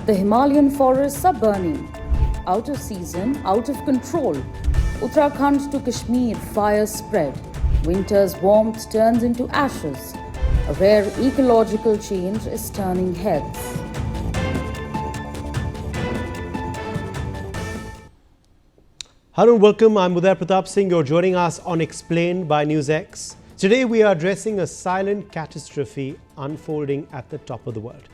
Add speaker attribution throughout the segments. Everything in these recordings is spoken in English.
Speaker 1: The Himalayan forests are burning. Out of season, out of control. Uttarakhand to Kashmir, fires spread. Winter's warmth turns into ashes. A rare ecological change is turning heads.
Speaker 2: Hello and welcome. I'm Uday Pratap Singh. You're joining us on Explained by NewsX. Today we are addressing a silent catastrophe unfolding at the top of the world.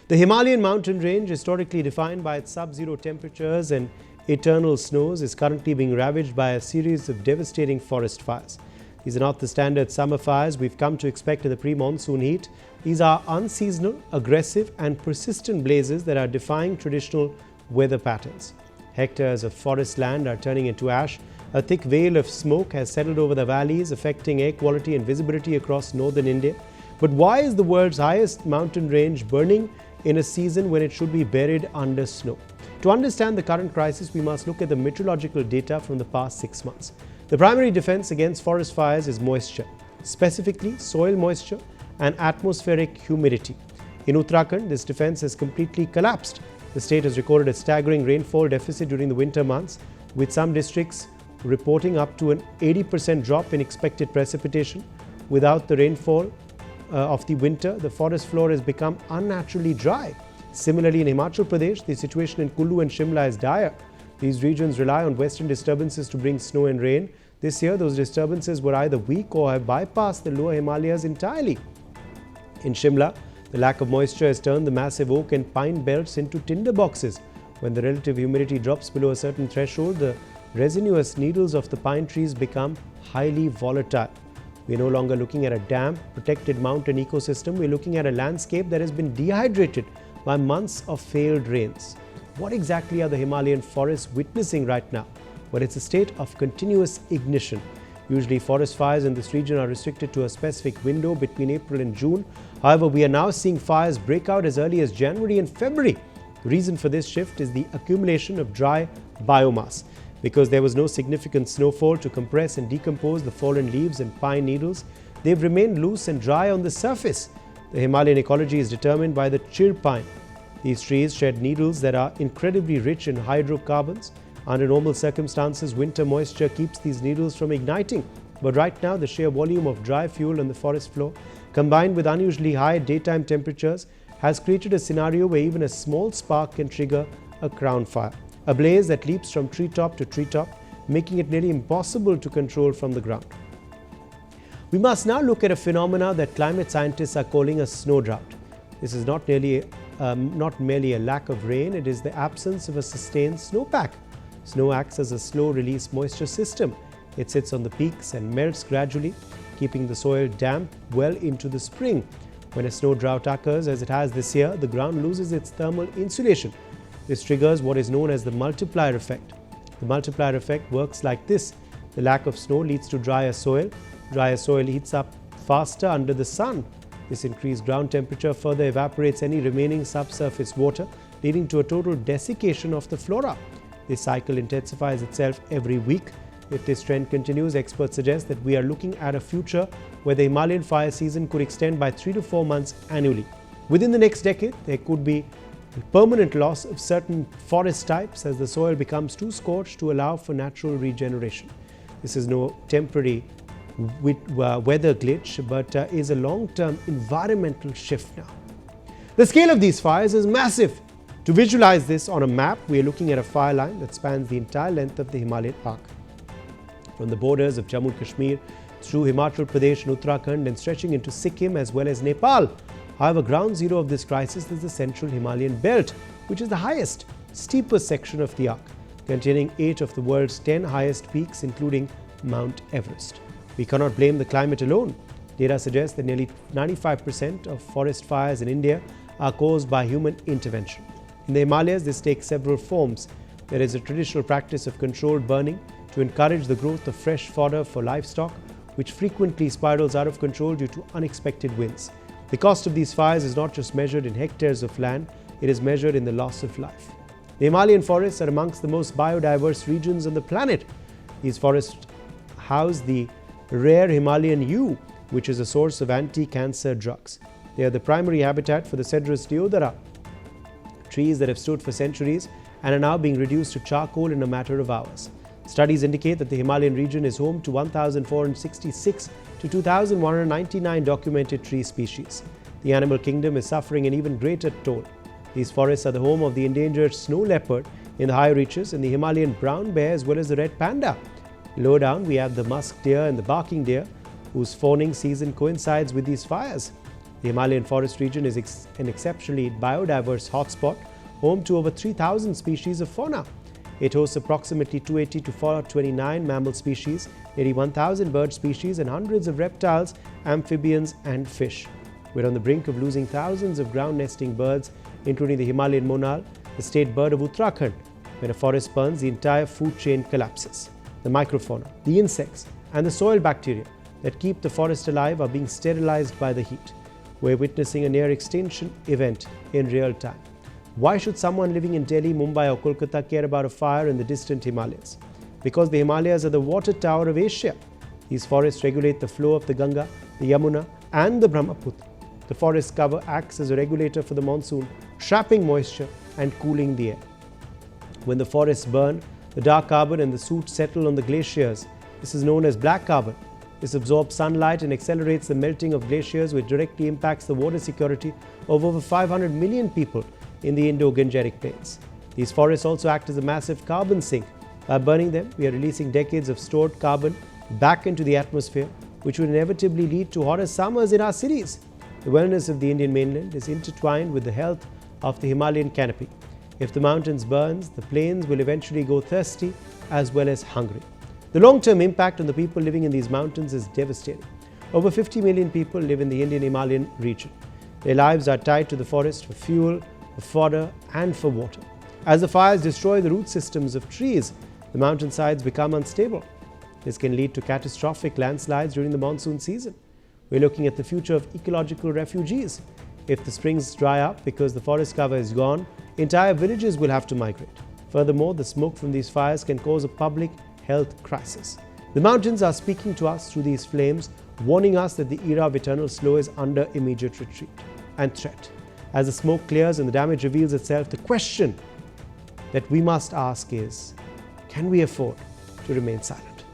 Speaker 2: The Himalayan mountain range, historically defined by its sub-zero temperatures and eternal snows, is currently being ravaged by a series of devastating forest fires. These are not the standard summer fires we've come to expect in the pre-monsoon heat. These are unseasonal, aggressive and persistent blazes that are defying traditional weather patterns. Hectares of forest land are turning into ash. A thick veil of smoke has settled over the valleys, affecting air quality and visibility across northern India. But why is the world's highest mountain range burning in a season when it should be buried under snow? To understand the current crisis, we must look at the meteorological data from the past 6 months. The primary defense against forest fires is moisture, specifically soil moisture and atmospheric humidity. In Uttarakhand, this defense has completely collapsed. The state has recorded a staggering rainfall deficit during the winter months, with some districts reporting up to an 80% drop in expected precipitation. Without the rainfall of the winter, the forest floor has become unnaturally dry. Similarly, in Himachal Pradesh, the situation in Kullu and Shimla is dire. These regions rely on western disturbances to bring snow and rain. This year, those disturbances were either weak or have bypassed the lower Himalayas entirely. In Shimla, the lack of moisture has turned the massive oak and pine belts into tinder boxes. When the relative humidity drops below a certain threshold, the resinous needles of the pine trees become highly volatile. We are no longer looking at a damp, protected mountain ecosystem. We are looking at a landscape that has been dehydrated by months of failed rains. What exactly are the Himalayan forests witnessing right now? Well, it's a state of continuous ignition. Usually, forest fires in this region are restricted to a specific window between April and June. However, we are now seeing fires break out as early as January and February. The reason for this shift is the accumulation of dry biomass. Because there was no significant snowfall to compress and decompose the fallen leaves and pine needles, they've remained loose and dry on the surface. The Himalayan ecology is determined by the chir pine. These trees shed needles that are incredibly rich in hydrocarbons. Under normal circumstances, winter moisture keeps these needles from igniting. But right now, the sheer volume of dry fuel on the forest floor, combined with unusually high daytime temperatures, has created a scenario where even a small spark can trigger a crown fire. A blaze that leaps from treetop to treetop, making it nearly impossible to control from the ground. We must now look at a phenomena that climate scientists are calling a snow drought. This is not merely a lack of rain, it is the absence of a sustained snowpack. Snow acts as a slow-release moisture system. It sits on the peaks and melts gradually, keeping the soil damp well into the spring. When a snow drought occurs, as it has this year, the ground loses its thermal insulation. This triggers what is known as the multiplier effect. The multiplier effect works like this. The lack of snow leads to drier soil. Drier soil heats up faster under the sun. This increased ground temperature further evaporates any remaining subsurface water, leading to a total desiccation of the flora. This cycle intensifies itself every week. If this trend continues, experts suggest that we are looking at a future where the Himalayan fire season could extend by 3 to 4 months annually. Within the next decade, there could be permanent loss of certain forest types as the soil becomes too scorched to allow for natural regeneration. This is no temporary weather glitch, but is a long-term environmental shift now. The scale of these fires is massive. To visualize this on a map, we are looking at a fire line that spans the entire length of the Himalayan arc. From the borders of Jammu and Kashmir through Himachal Pradesh and Uttarakhand and stretching into Sikkim as well as Nepal. However, ground zero of this crisis is the central Himalayan belt, which is the highest, steepest section of the arc, containing 8 of the world's 10 highest peaks, including Mount Everest. We cannot blame the climate alone. Data suggests that nearly 95% of forest fires in India are caused by human intervention. In the Himalayas, this takes several forms. There is a traditional practice of controlled burning to encourage the growth of fresh fodder for livestock, which frequently spirals out of control due to unexpected winds. The cost of these fires is not just measured in hectares of land, it is measured in the loss of life. The Himalayan forests are amongst the most biodiverse regions on the planet. These forests house the rare Himalayan yew, which is a source of anti-cancer drugs. They are the primary habitat for the Cedrus deodara trees that have stood for centuries and are now being reduced to charcoal in a matter of hours. Studies indicate that the Himalayan region is home to 1,466 to 2,199 documented tree species. The animal kingdom is suffering an even greater toll. These forests are the home of the endangered snow leopard in the high reaches and the Himalayan brown bear as well as the red panda. Lower down, we have the musk deer and the barking deer, whose fawning season coincides with these fires. The Himalayan forest region is an exceptionally biodiverse hotspot, home to over 3,000 species of fauna. It hosts approximately 280 to 429 mammal species, nearly 1,000 bird species, and hundreds of reptiles, amphibians, and fish. We're on the brink of losing thousands of ground nesting birds, including the Himalayan monal, the state bird of Uttarakhand. When a forest burns, the entire food chain collapses. The microfauna, the insects, and the soil bacteria that keep the forest alive are being sterilized by the heat. We're witnessing a near extinction event in real time. Why should someone living in Delhi, Mumbai, or Kolkata care about a fire in the distant Himalayas? Because the Himalayas are the water tower of Asia. These forests regulate the flow of the Ganga, the Yamuna, and the Brahmaputra. The forest cover acts as a regulator for the monsoon, trapping moisture and cooling the air. When the forests burn, the dark carbon and the soot settle on the glaciers. This is known as black carbon. This absorbs sunlight and accelerates the melting of glaciers, which directly impacts the water security of over 500 million people in the Indo-Gangetic plains. These forests also act as a massive carbon sink. By burning them, we are releasing decades of stored carbon back into the atmosphere, which will inevitably lead to hotter summers in our cities. The wellness of the Indian mainland is intertwined with the health of the Himalayan canopy. If the mountains burns, the plains will eventually go thirsty as well as hungry. The long-term impact on the people living in these mountains is devastating. Over 50 million people live in the Indian Himalayan region. Their lives are tied to the forest for fuel, for fodder, and for water. As the fires destroy the root systems of trees, the mountainsides become unstable. This can lead to catastrophic landslides during the monsoon season. We're looking at the future of ecological refugees. If the springs dry up because the forest cover is gone, entire villages will have to migrate. Furthermore, the smoke from these fires can cause a public health crisis. The mountains are speaking to us through these flames, warning us that the era of eternal snow is under immediate retreat and threat. As the smoke clears and the damage reveals itself, the question that we must ask is, can we afford to remain silent?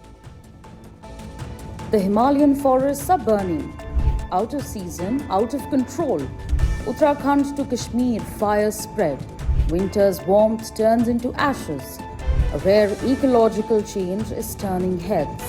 Speaker 1: The Himalayan forests are burning. Out of season, out of control. Uttarakhand to Kashmir, fires spread. Winter's warmth turns into ashes. A rare ecological change is turning heads.